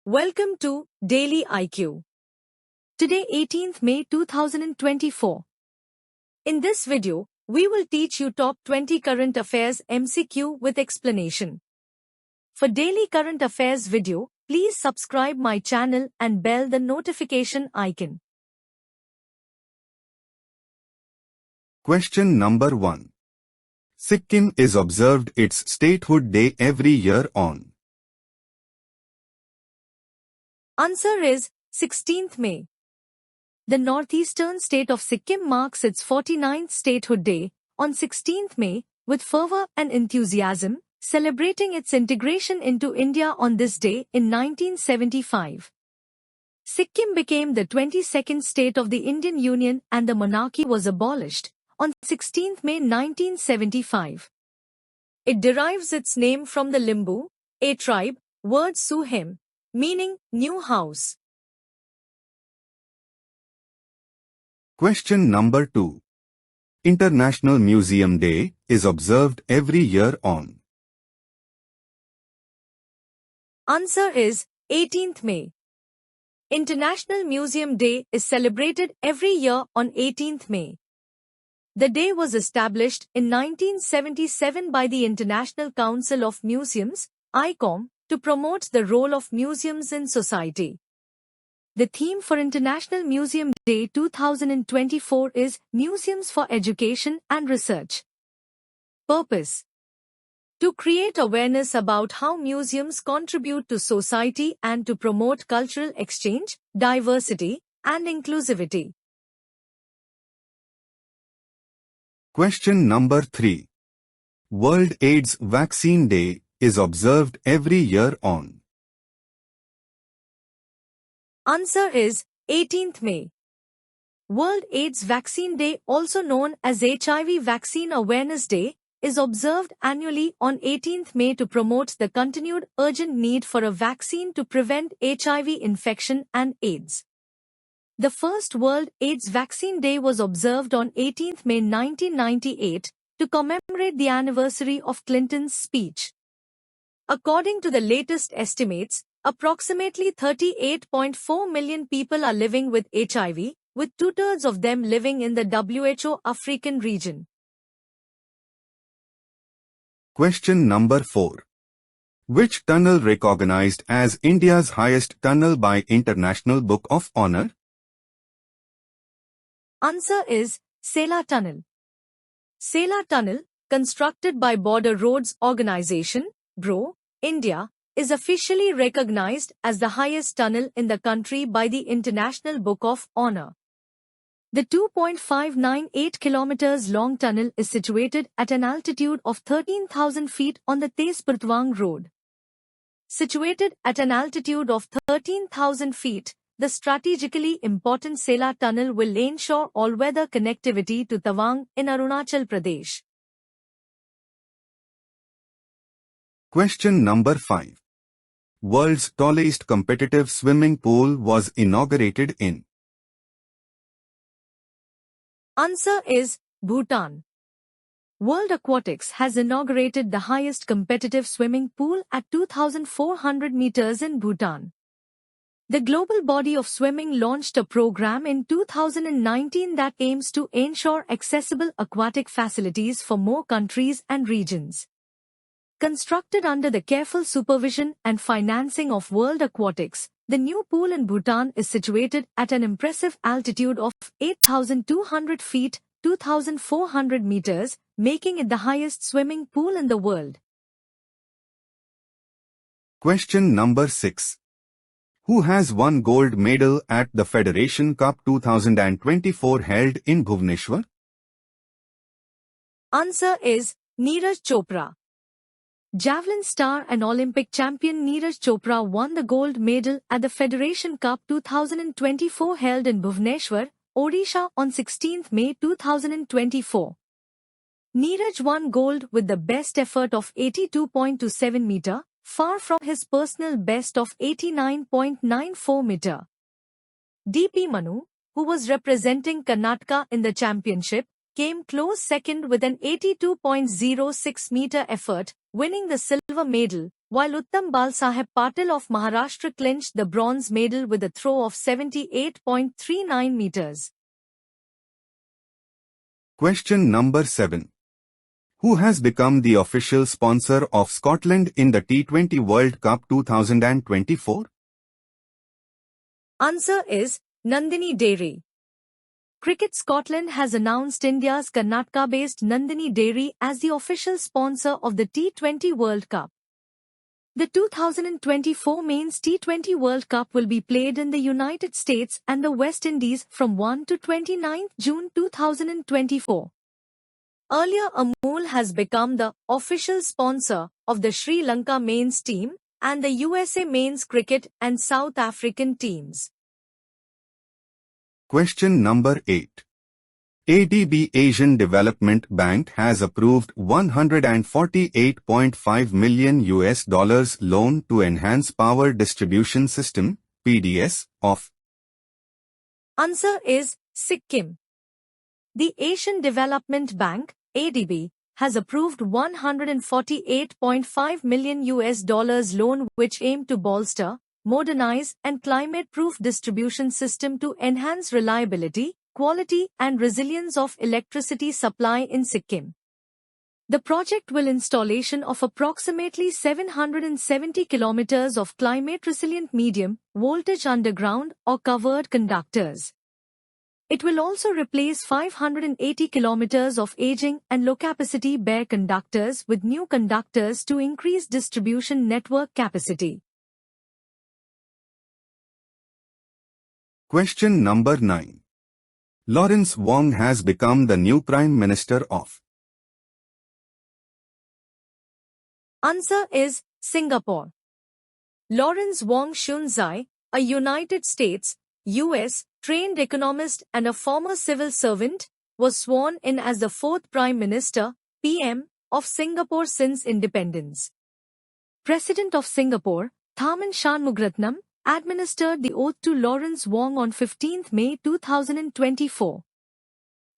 Welcome to Daily IQ. Today 18th May 2024. In this video, we will teach you top 20 current affairs MCQ with explanation. For daily current affairs video, please subscribe my channel and bell the notification icon. Question number 1. Sikkim is observed its statehood day every year on. Answer is 16th May. The northeastern state of Sikkim marks its 49th statehood day on 16th May with fervor and enthusiasm, celebrating its integration into India on this day in 1975. Sikkim became the 22nd state of the Indian Union and the monarchy was abolished on 16th May 1975. It derives its name from the Limbu, a tribe, word Suhem, meaning new house. Question number 2. International Museum Day is observed every year on. Answer is 18th May. International Museum Day is celebrated every year on 18th May. The day was established in 1977 by the International Council of Museums, ICOM, to promote the role of museums in society. The theme for International Museum Day 2024 is Museums for Education and Research. Purpose: to create awareness about how museums contribute to society and to promote cultural exchange, diversity, and inclusivity. Question number 3. World AIDS Vaccine Day is observed every year on. Answer is 18th May. World AIDS Vaccine Day, also known as HIV Vaccine Awareness Day, is observed annually on 18th May to promote the continued urgent need for a vaccine to prevent HIV infection and AIDS. The first World AIDS Vaccine Day was observed on 18th May 1998 to commemorate the anniversary of Clinton's speech. According to the latest estimates, approximately 38.4 million people are living with HIV, with 2/3 of them living in the WHO African region. Question number 4. Which tunnel recognized as India's highest tunnel by International Book of Honor? Answer is Sela Tunnel. Sela Tunnel, constructed by Border Roads Organization, BRO, India, is officially recognized as the highest tunnel in the country by the International Book of Honor. The 2.598 kilometers long tunnel is situated at an altitude of 13,000 feet on the Tezpur-Tawang Road. Situated at an altitude of 13,000 feet, the strategically important Sela Tunnel will ensure all-weather connectivity to Tawang in Arunachal Pradesh. Question number 5. World's tallest competitive swimming pool was inaugurated in. Answer is Bhutan. World Aquatics has inaugurated the highest competitive swimming pool at 2,400 meters in Bhutan. The global body of swimming launched a program in 2019 that aims to ensure accessible aquatic facilities for more countries and regions. Constructed under the careful supervision and financing of World Aquatics, the new pool in Bhutan is situated at an impressive altitude of 8,200 feet, 2,400 meters, making it the highest swimming pool in the world. Question number 6. Who has won gold medal at the Federation Cup 2024 held in Bhubaneswar? Answer is Neeraj Chopra. Javelin star and Olympic champion Neeraj Chopra won the gold medal at the Federation Cup 2024 held in Bhubaneswar, Odisha on 16th May 2024. Neeraj won gold with the best effort of 82.27 meter, far from his personal best of 89.94 meter. DP Manu, who was representing Karnataka in the championship, came close second with an 82.06 meter effort, winning the silver medal, while Uttam Balsaheb Patil of Maharashtra clinched the bronze medal with a throw of 78.39 meters. Question number 7. Who has become the official sponsor of Scotland in the T20 World Cup 2024? Answer is Nandini Dairy. Cricket Scotland has announced India's Karnataka-based Nandini Dairy as the official sponsor of the T20 World Cup. The 2024 Men's T20 World Cup will be played in the United States and the West Indies from 1 to 29 June 2024. Earlier, Amul has become the official sponsor of the Sri Lanka men's team and the USA men's cricket and South African teams. Question number 8. ADB Asian Development Bank has approved $148.5 million loan to enhance power distribution system, PDS, of. Answer is Sikkim. The Asian Development Bank, ADB, has approved $148.5 million loan which aim to bolster, modernize and climate-proof distribution system to enhance reliability, quality and resilience of electricity supply in Sikkim. The project will installation of approximately 770 kilometers of climate-resilient medium voltage underground or covered conductors. It will also replace 580 kilometers of aging and low-capacity bare conductors with new conductors to increase distribution network capacity. Question number 9. Lawrence Wong has become the new Prime Minister of. Answer is Singapore. Lawrence Wong Shun Zai, a United States, U.S., trained economist and a former civil servant, was sworn in as the fourth Prime Minister, PM, of Singapore since independence. President of Singapore, Tharman Shanmugaratnam, administered the oath to Lawrence Wong on 15 May 2024.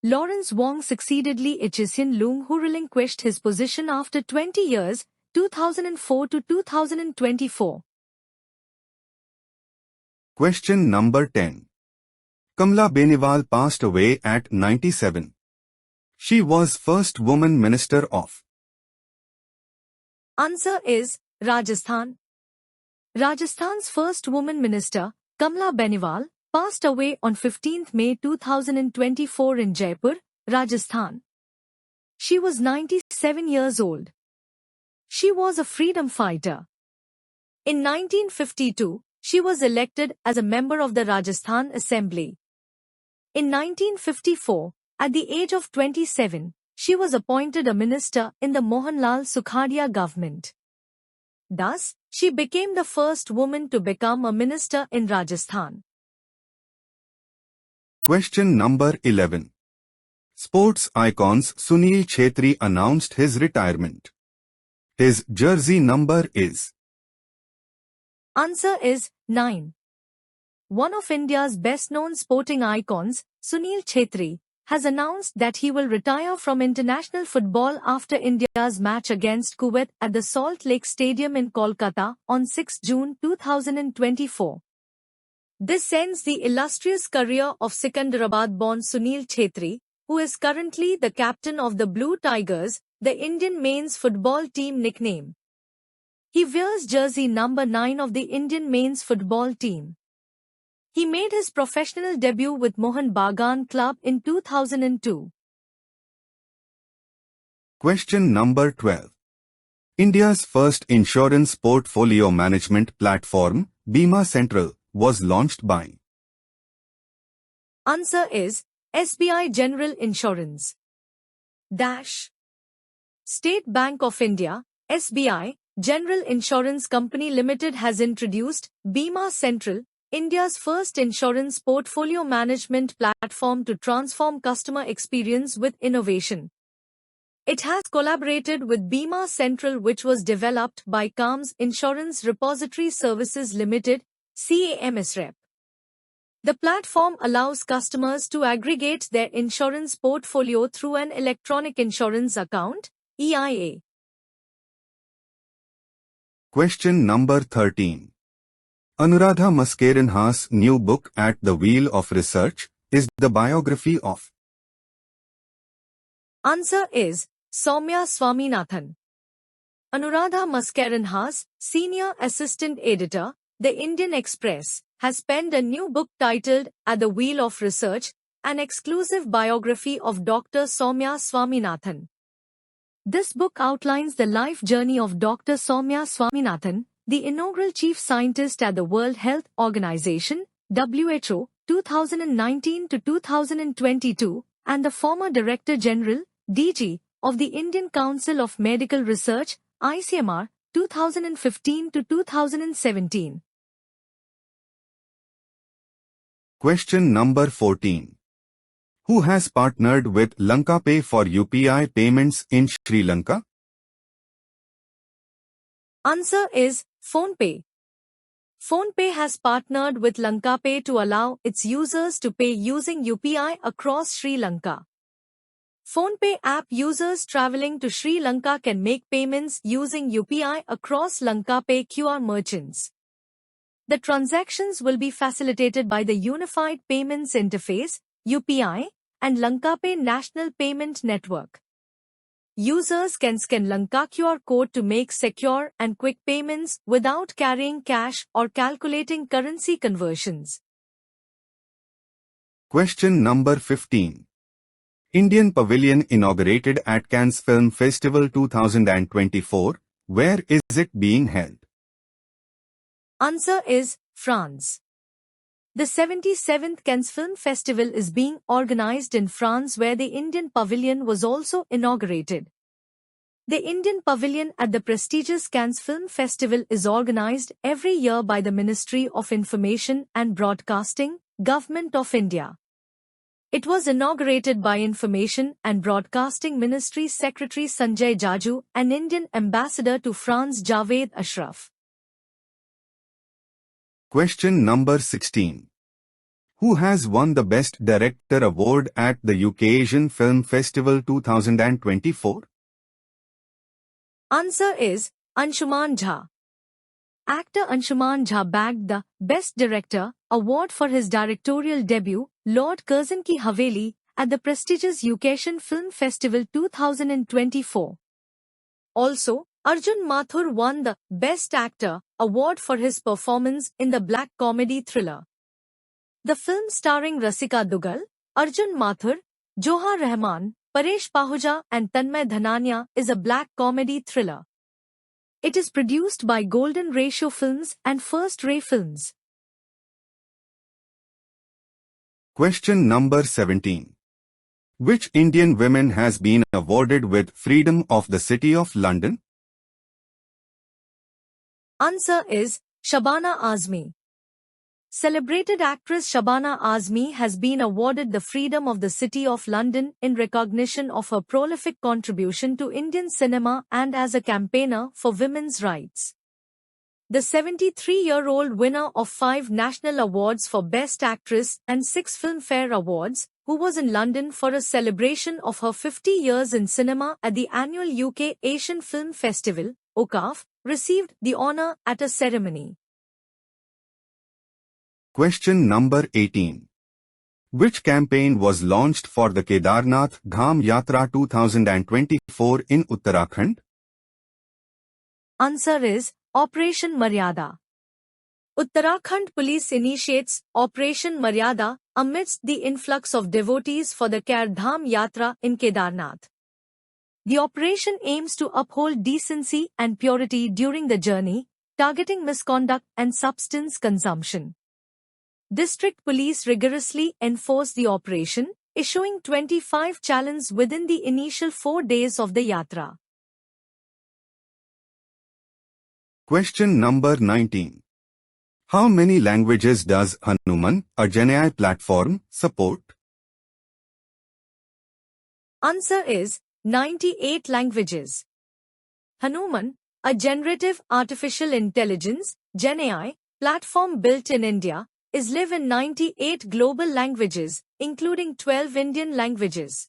Lawrence Wong succeeded Lee Hsien Loong, who relinquished his position after 20 years, 2004 to 2024. Question number 10. Kamala Beniwal passed away at 97. She was first woman minister of. Answer is Rajasthan. Rajasthan's first woman minister, Kamala Beniwal, passed away on 15 May 2024 in Jaipur, Rajasthan. She was 97 years old. She was a freedom fighter. In 1952, she was elected as a member of the Rajasthan Assembly. In 1954, at the age of 27, she was appointed a minister in the Mohanlal Sukhadia government. Thus, she became the first woman to become a minister in Rajasthan. Question number 11. Sports icons Sunil Chhetri announced his retirement. His jersey number is. Answer is 9. One of India's best-known sporting icons, Sunil Chhetri, has announced that he will retire from international football after India's match against Kuwait at the Salt Lake Stadium in Kolkata on 6 June 2024. This ends the illustrious career of Secunderabad-born Sunil Chhetri, who is currently the captain of the Blue Tigers, the Indian men's football team nickname. He wears jersey number 9 of the Indian men's football team. He made his professional debut with Mohan Bagan Club in 2002. Question number 12. India's first insurance portfolio management platform, Bima Central, was launched by. Answer is SBI General Insurance. State Bank of India, SBI, General Insurance Company Limited has introduced Bima Central, India's first insurance portfolio management platform to transform customer experience with innovation. It has collaborated with Bima Central, which was developed by CAMS Insurance Repository Services Limited, CAMSREP. The platform allows customers to aggregate their insurance portfolio through an electronic insurance account, EIA. Question number 13. Anuradha Mascarenhas' new book At the Wheel of Research is the biography of. Answer is Soumya Swaminathan. Anuradha Mascarenhas, Senior Assistant Editor, The Indian Express, has penned a new book titled At the Wheel of Research, an exclusive biography of Dr. Soumya Swaminathan. This book outlines the life journey of Dr. Soumya Swaminathan, the inaugural chief scientist at the World Health Organization, WHO, 2019 to 2022, and the former Director General, DG, of the Indian Council of Medical Research, ICMR, 2015 to 2017. Question number 14. Who has partnered with LankaPay for UPI payments in Sri Lanka? Answer is PhonePe. PhonePe has partnered with LankaPay to allow its users to pay using UPI across Sri Lanka. PhonePe app users traveling to Sri Lanka can make payments using UPI across LankaPay QR merchants. The transactions will be facilitated by the Unified Payments Interface, UPI, and LankaPay National Payment Network. Users can scan Lanka QR code to make secure and quick payments without carrying cash or calculating currency conversions. Question number 15. Indian Pavilion inaugurated at Cannes Film Festival 2024. Where is it being held? Answer is France. The 77th Cannes Film Festival is being organized in France, where the Indian Pavilion was also inaugurated. The Indian Pavilion at the prestigious Cannes Film Festival is organized every year by the Ministry of Information and Broadcasting, Government of India. It was inaugurated by Information and Broadcasting Ministry Secretary Sanjay Jaju and Indian Ambassador to France Javed Ashraf. Question number 16. Who has won the Best Director Award at the UK Asian Film Festival 2024? Answer is Anshuman Jha. Actor Anshuman Jha bagged the Best Director award for his directorial debut, Lord Curzon Ki Haveli, at the prestigious UK Asian Film Festival 2024. Also, Arjun Mathur won the Best Actor award for his performance in the black comedy thriller. The film starring Rasika Dugal, Arjun Mathur, Johar Rahman, Paresh Pahuja and Tanmay Dhanania is a black comedy thriller. It is produced by Golden Ratio Films and First Ray Films. Question number 17. Which Indian woman has been awarded with Freedom of the City of London? Answer is Shabana Azmi. Celebrated actress Shabana Azmi has been awarded the Freedom of the City of London in recognition of her prolific contribution to Indian cinema and as a campaigner for women's rights. The 73-year-old winner of 5 national awards for Best Actress and 6 Filmfare Awards, who was in London for a celebration of her 50 years in cinema at the annual UK Asian Film Festival, OCAF, received the honour at a ceremony. Question number 18. Which campaign was launched for the Kedarnath Dham Yatra 2024 in Uttarakhand? Answer is Operation Maryada. Uttarakhand Police initiates Operation Maryada amidst the influx of devotees for the Kar Dham Yatra in Kedarnath. The operation aims to uphold decency and purity during the journey, targeting misconduct and substance consumption. District Police rigorously enforce the operation, issuing 25 challenges within the initial 4 days of the yatra. Question number 19. How many languages does Hanuman, a GenAI platform, support? Answer is 98 languages. Hanuman, a generative artificial intelligence (GenAI) platform built in India, is live in 98 global languages, including 12 Indian languages.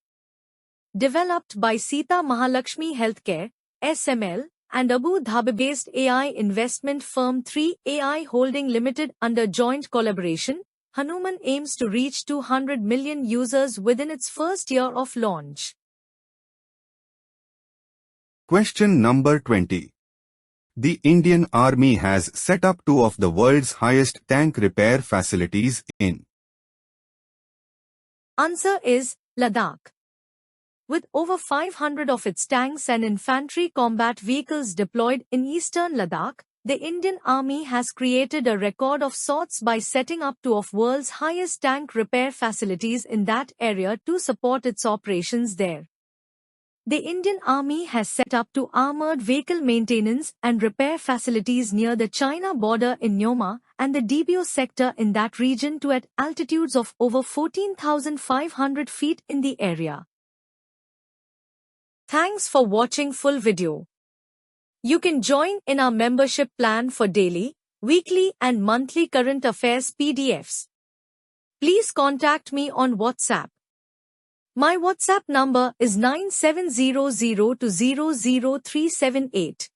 Developed by Sita Mahalakshmi Healthcare, SML, and Abu Dhabi-based AI investment firm 3AI Holding Limited under joint collaboration, Hanuman aims to reach 200 million users within its first year of launch. Question number 20. The Indian Army has set up two of the world's highest tank repair facilities in. Answer is Ladakh. With over 500 of its tanks and infantry combat vehicles deployed in eastern Ladakh, the Indian Army has created a record of sorts by setting up two of world's highest tank repair facilities in that area to support its operations there. The Indian Army has set up two armored vehicle maintenance and repair facilities near the China border in Neoma and the Dibio sector in that region to at altitudes of over 14,500 feet in the area. Thanks for watching full video. You can join in our membership plan for daily, weekly and monthly current affairs PDFs. Please contact me on WhatsApp. My WhatsApp number is 9700200378.